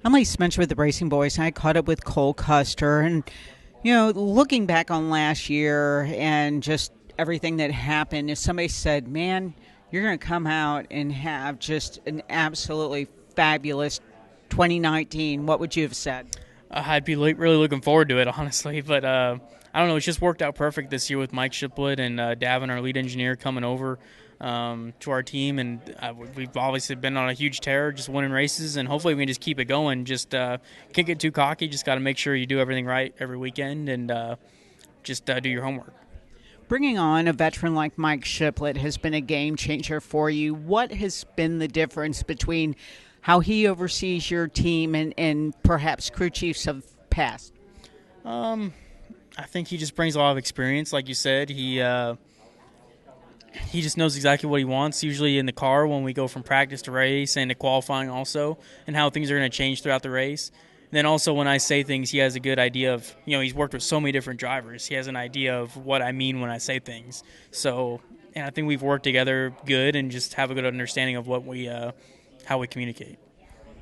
I'm Lee Spencer with the Racing Boys, and I caught up with Cole Custer. And, looking back on last year and just everything that happened, if somebody said, man, you're going to come out and have just an absolutely fabulous 2019, what would you have said? I'd be really looking forward to it, honestly. But I don't know. It's just worked out perfect this year with Mike Shiplet and Davin, our lead engineer, coming over to our team. And we've obviously been on a huge tear, just winning races. And hopefully we can just keep it going. Just can't get too cocky. Just got to make sure you do everything right every weekend and just do your homework. Bringing on a veteran like Mike Shiplet has been a game changer for you. What has been the difference between how he oversees your team and perhaps crew chiefs of past? I think he just brings a lot of experience. Like you said, he just knows exactly what he wants, usually in the car when we go from practice to race and to qualifying also, and how things are going to change throughout the race. And then also when I say things, he has a good idea of, he's worked with so many different drivers. He has an idea of what I mean when I say things. So, and I think we've worked together good and just have a good understanding of what how we communicate.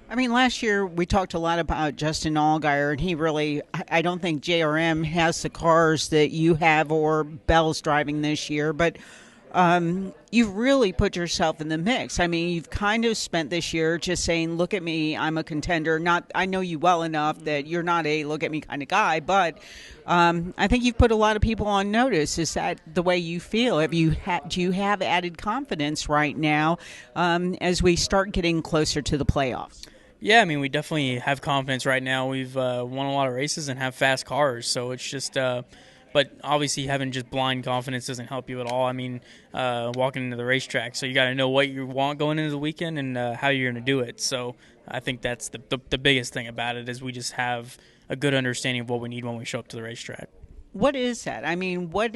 I mean, last year we talked a lot about Justin Allgaier, and he really, I don't think JRM has the cars that you have or Bell's driving this year, but you've really put yourself in the mix. I mean, you've kind of spent this year just saying, look at me, I'm a contender. I know you well enough that you're not a look at me kind of guy, but I think you've put a lot of people on notice. Is that the way you feel? Do you have added confidence right now as we start getting closer to the playoffs? Yeah, I mean, we definitely have confidence right now. We've won a lot of races and have fast cars, so it's just but obviously having just blind confidence doesn't help you at all. I mean, walking into the racetrack, so you got to know what you want going into the weekend and how you're going to do it. So I think that's the biggest thing about it is we just have a good understanding of what we need when we show up to the racetrack. What is that? I mean, where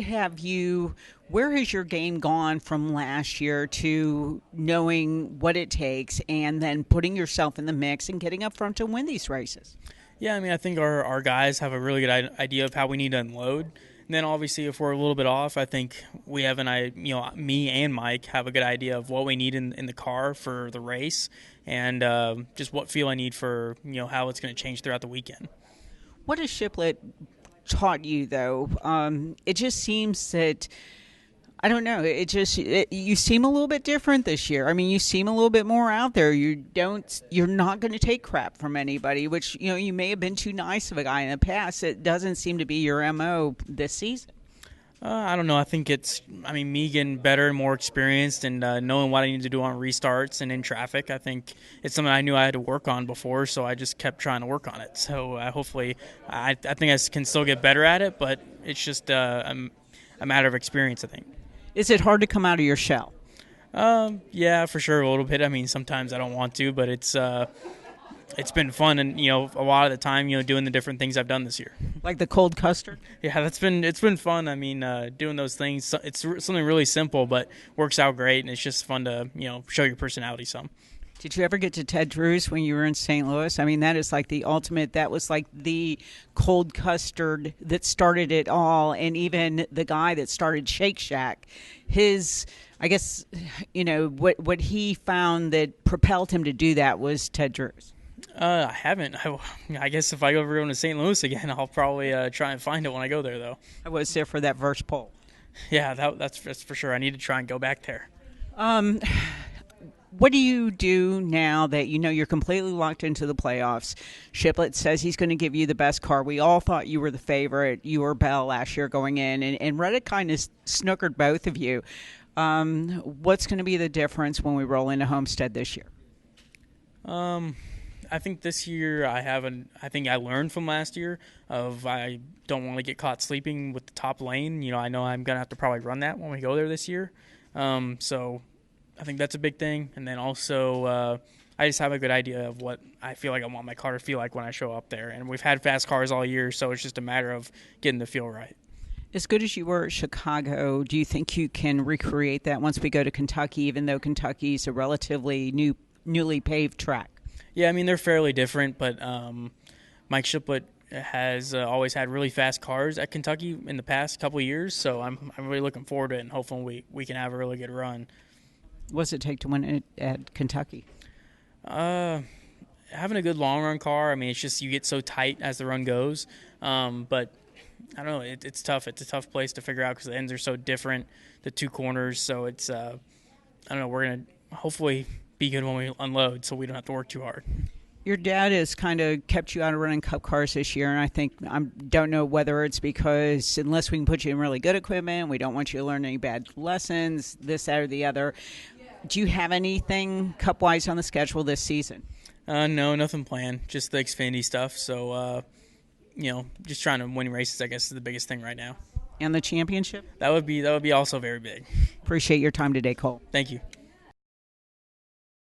has your game gone from last year to knowing what it takes and then putting yourself in the mix and getting up front to win these races? Yeah, I mean, I think our guys have a really good idea of how we need to unload. And then obviously if we're a little bit off, I think we have me and Mike have a good idea of what we need in the car for the race and just what feel I need for, how it's going to change throughout the weekend. What has Shiplet taught you, though? It just seems that, I don't know, you seem a little bit different this year. I mean, you seem a little bit more out there. You're not going to take crap from anybody, which, you may have been too nice of a guy in the past. It doesn't seem to be your MO this season. I don't know. I think me getting better and more experienced and knowing what I need to do on restarts and in traffic. I think it's something I knew I had to work on before, so I just kept trying to work on it. So hopefully, I think I can still get better at it, but it's just a matter of experience, I think. Is it hard to come out of your shell? Yeah, for sure, a little bit. I mean, sometimes I don't want to, but it's been fun, and a lot of the time, doing the different things I've done this year. Like the cold custard? Yeah, it's been fun. I mean, doing those things. It's something really simple, but works out great, and it's just fun to show your personality some. Did you ever get to Ted Drew's when you were in St. Louis? I mean, that is like the ultimate. That was like the cold custard that started it all. And even the guy that started Shake Shack, I guess, what he found that propelled him to do that was Ted Drew's. I haven't. I guess if I ever go to St. Louis again, I'll probably try and find it when I go there, though. I was there for that first poll. Yeah, that's for sure. I need to try and go back there. What do you do now that you're completely locked into the playoffs? Shiplet says he's going to give you the best car. We all thought you were the favorite. You were Bell last year going in, and Reddick kind of snookered both of you. What's going to be the difference when we roll into Homestead this year? I think this year I think I learned from last year I don't want to get caught sleeping with the top lane. I know I'm going to have to probably run that when we go there this year. So I think that's a big thing. And then also I just have a good idea of what I feel like I want my car to feel like when I show up there. And we've had fast cars all year, so it's just a matter of getting the feel right. As good as you were at Chicago, do you think you can recreate that once we go to Kentucky, even though Kentucky's a relatively newly paved track? Yeah, I mean, they're fairly different, but Mike Shiplet has always had really fast cars at Kentucky in the past couple of years, so I'm really looking forward to it and hopefully we can have a really good run. What does it take to win it at Kentucky? having a good long run car. I mean, it's just you get so tight as the run goes. But I don't know. It's tough. It's a tough place to figure out because the ends are so different, the two corners. So it's I don't know. We're gonna hopefully be good when we unload, so we don't have to work too hard. Your dad has kind of kept you out of running Cup cars this year, and I think don't know whether it's because unless we can put you in really good equipment, we don't want you to learn any bad lessons, this, that, or the other. Do you have anything Cup-wise on the schedule this season? No, nothing planned. Just the Xfinity stuff. So, just trying to win races, I guess, is the biggest thing right now. And the championship? That would be also very big. Appreciate your time today, Cole. Thank you.